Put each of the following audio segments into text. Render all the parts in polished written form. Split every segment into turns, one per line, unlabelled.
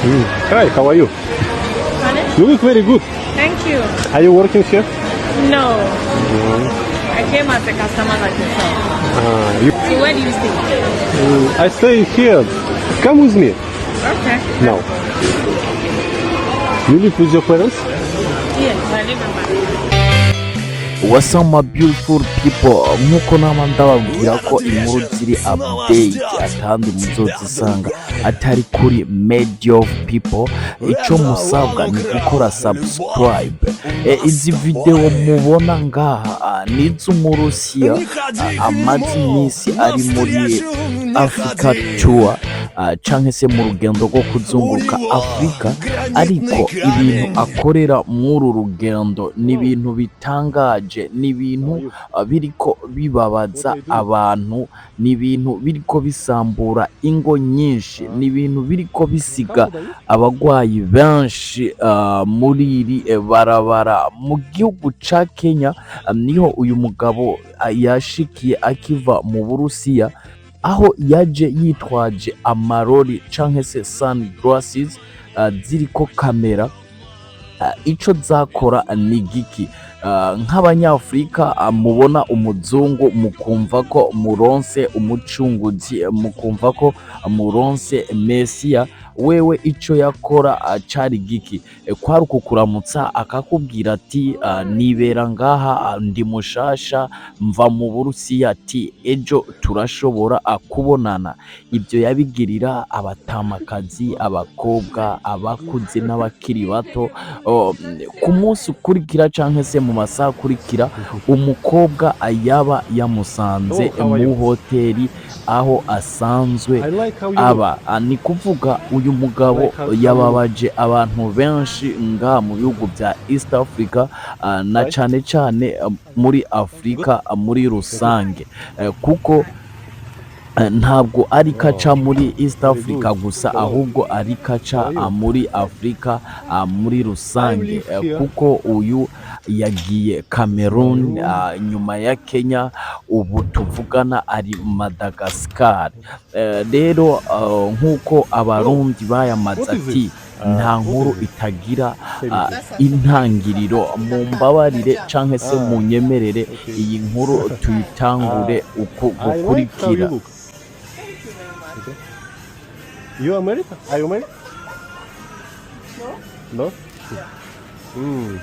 Hi, how are you? You look very good.
Thank you.
Are you working here?
No. I came as a customer like yourself. So where do you stay?
I stay here. Come with me.
Okay.
Now. You live with your parents?
Yes, I live in Bali.
What's up my beautiful people, nkuko nama ndababwira ko inkuru ziri update atandi muzozisanga atari kuri media of people. Ico musabwa ni gukora subscribe. Izi video mubona ngaha nizo Murusia amazi iminsi ari muri Africa tour canke se mu rugendo rwo kuzunguruka Afrika, ariko ibintu akorera muri rugendo ni ibintu bitangaje, ni ibintu biriko bibabaza abantu, ni ibintu biriko bisambura ingo nyinshi, ni ibintu biriko bisiga abagwayi benshi muri iri barabara mu gihugu ca Kenya. Niho uyu mugabo yashikiye akiva mu Burusiya, aho yaje yitwaje amarori canke se sunglasses ziriko kamera. Ico zakora ni giki? Nk'abanyafrika mubona umuzungu mukumva ko muronse umucunguzi, mukumva ko muronse Mesiya, wewe ico yakora cari giki? Kwari ukukuramutsa akakubwira ati nibera ngaha ndi mushasha mva mu Burusiya, ati ejo turashobora kubonana. Ibyo yabigirira abatamakazi, abakobwa, abakuze n'abakiri bato. Ku munsi ukurikira canke se mu masaha akurikira, umukobwa yaba yamusanze mu hoteli aho asanzwe aba. Ni kuvuga uyu mugabo yababaje abantu benshi ngaha mu bihugu bya East Africa, na cane cane muri Afrika muri rusange, kuko ntabwo ari kaca muri East Africa gusa, ahubwo ari kaca muri Afrika muri rusange, kuko uyu yagiye Cameroon, nyuma ya Kenya, ubu tuvugana ari Madagascar. Rero nkuko abarundi bayamaze ati nta nkuru itagira intangiriro, mumbabarire canke se munyemerere iyi nkuru tuyitangure uko gukurikira.
You are married? Are you married? No. No?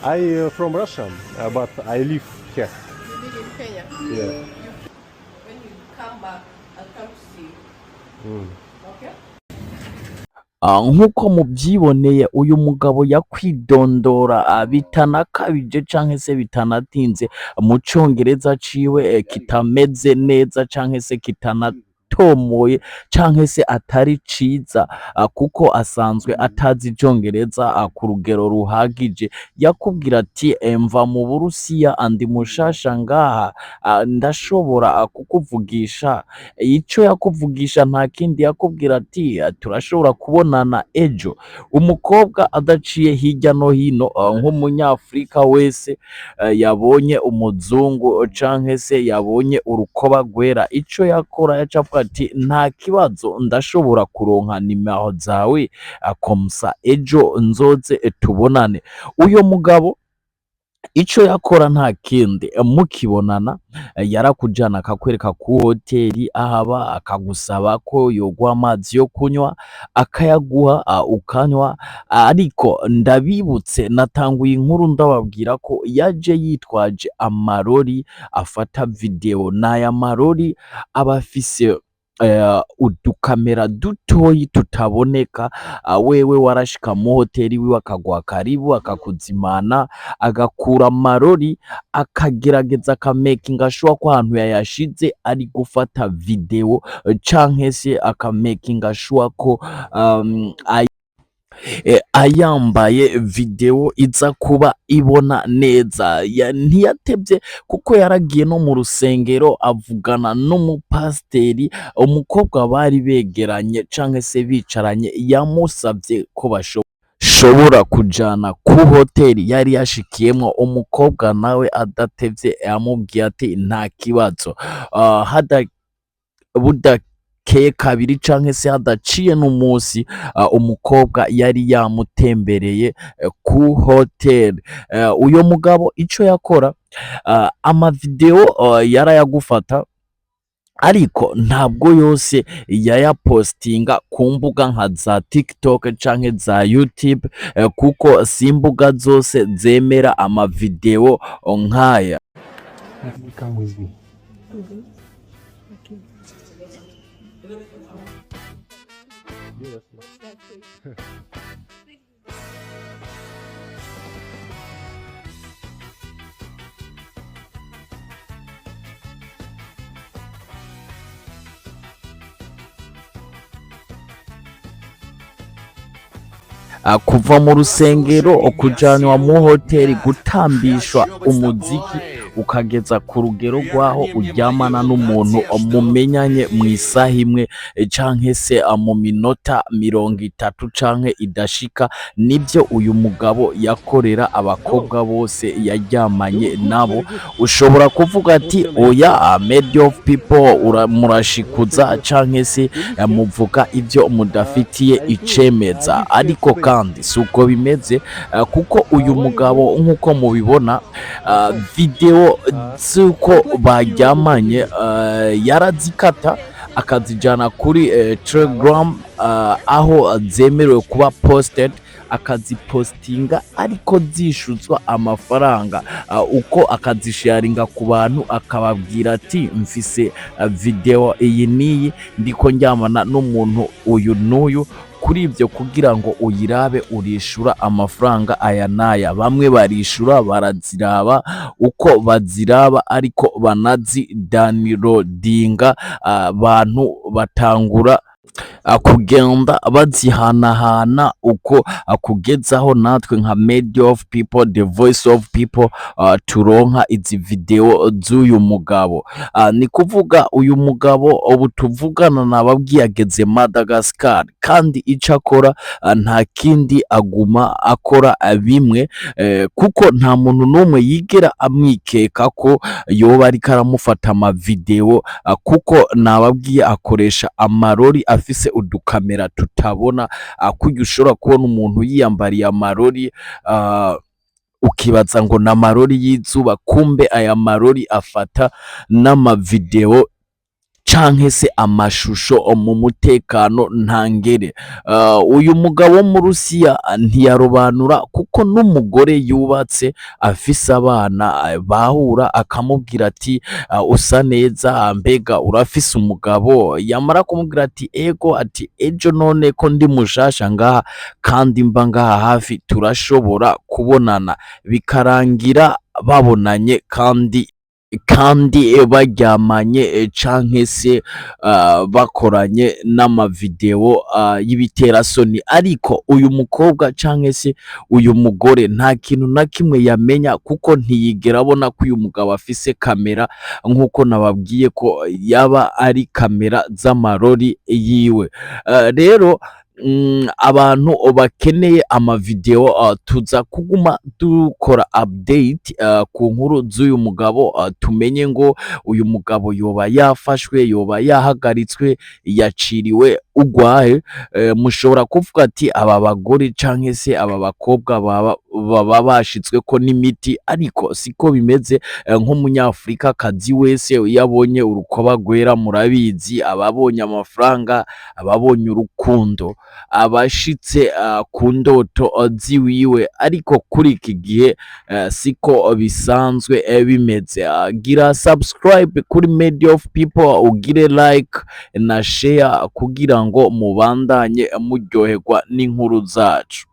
I from Russia, but I live here.
You live in Kenya?
Yeah.
When you come back, I'll come to see you. Okay?
Nkuko mubyiboneye uyu mugabo yakwidondora bitanakabije canke se bitanatinze mu Congereza ciwe kitameze neza canke se tomoye canke se atari ciza, kuko asanzwe atazi Icongereza ku rugero ruhagije. Yakubwira ati mva mu Burusiya andi mushasha ngaha, ndashobora kukuvugisha. Ico yakuvugisha nta kindi, yakubwira ati turashobora kubonana ejo. Umukobwa adaciye hirya no hino nk'umunyafrika wese yabonye umuzungu canke se yabonye urukoba rwera, ico yakora yacavuga ati nta kibazo, ndashobora kuronka nimero zawe komsa ejo nzoze tubonane. Uyo mugabo ico yakora nta kindi, mukibonana yarakujana akakwereka ku hoteli ahaba, akagusaba ko yoguha amazi yo kunywa, akayaguha ukanywa. Ariko ndabibutse natanguye inkuru ndababwira ko yaje yitwaje amarori afata video, n'aya marori abafise udukamera dutoyi tutaboneka. Wewe warashika mu hoteli wiwe akagwa karibu, akakuzimana, agakura amarori, akagerageza akamakinga sure ko ahantu yayashize ari gufata video, canke se akamakinga sure ko ayambaye video iza kuba ibona neza. Ntiyatebye kuko yaragiye no mu rusengero avugana n'umupasteri. Umukobwa bari begeranye canke se bicaranye, yamusabye ko bashobora kujana ku hoteli yari yashikiyemwo. Umukobwa nawe adatevye yamubwiye ati nta kibazo. bukeye kabiri canke se hadaciye n'umunsi umukobwa yari yamutembereye ku hoteli. Uyo mugabo ico yakora, amavideo yarayagufata ariko ntabwo yose yayapostinga ku mbuga nka za TikTok canke za YouTube, kuko si imbuga zose zemera amavideo nk'aya.
Come with me.
Kuva mu rusengero kujanwa mu hoteli, gutambishwa umuziki ukageza ku rugero rwaho uryamana n'umuntu mumenyanye mu isaha imwe canke se mu minota 30 canke idashika, nibyo uyu mugabo yakorera abakobwa bose yaryamanye nabo. Ushobora kuvuga ati oya, made of people murashikuza canke se muvuga ibyo mudafitiye icemeza, ariko kandi si uko bimeze, kuko uyu mugabo nk'uko mubibona video z'uko baryamanye yarazikata akazijana kuri Telegram, aho zemerewe kuba posted, akazipostinga ariko zishuzwa amafaranga, uko akazisharinga ku bantu akababwira ati mfise video iyi niyi ndiko njyamana n'umuntu uyu n'uyu, kuri ibyo kugira ngo uyirabe urishura amafaranga aya naya. Bamwe barishura baraziraba, uko baziraba ariko banazidownloadinga, abantu batangura kugenda bazihanahana, uko kugezaho natwe nka made of people, the voice of people, turonka izi video z'uyu mugabo. Ni kuvuga uyu mugabo ubu tuvugana nababwiye ageze Madagascar, kandi ico akora nta kindi aguma akora bimwe, kuko nta muntu n'umwe yigera amwikeka ko yoba ariko aramufata amavideo, kuko nababwiye akoresha amarori afise udukamera tutabona, kuko ushobora kubona umuntu yiyambariye amarori ukibaza ngo na marori y'izuba, kumbe aya marori afata n'amavideo canke se amashusho mu mutekano ntangere. Uyu mugabo wo mu Rusiya ntiyarobanura, kuko n'umugore yubatse afise abana bahura akamubwira ati usa neza, mbega urafise umugabo? Yamara kumubwira ati ego, ati ejo none ko ndi mushasha ngaha kandi mba ngaha hafi, turashobora kubonana, bikarangira babonanye kandi baryamanye canke se bakoranye n'amavideo y'ibiterasoni. Ariko uyu mukobwa canke se uyu mugore nta kintu na kimwe yamenya, kuko ntiyigera abona ko uyu mugabo afise kamera, nk'uko nababwiye ko yaba ari kamera z'amarori yiwe. Rero abantu bakeneye amavideo, tuza kuguma dukora update ku nkuru z'uyu mugabo, tumenye ngo uyu mugabo yoba yafashwe, yoba yahagaritswe, yaciriwe ugwahe. Mushobora kuvuga ati aba bagore canke se aba bakobwa baba bashitswe ko n'imiti, ariko siko bimeze. Nk'umunyafrika kazi wese yabonye urukoba rwera, murabizi, ababonye amafaranga, ababonye urukundo, abashitse ku ndoto ziwiwe. Ariko kuri iki gihe siko bisanzwe bimeze. Gira subscribe kuri Made of People, ugire like na share kugira ngo mubandanye muryoherwa n'inkuru zacu.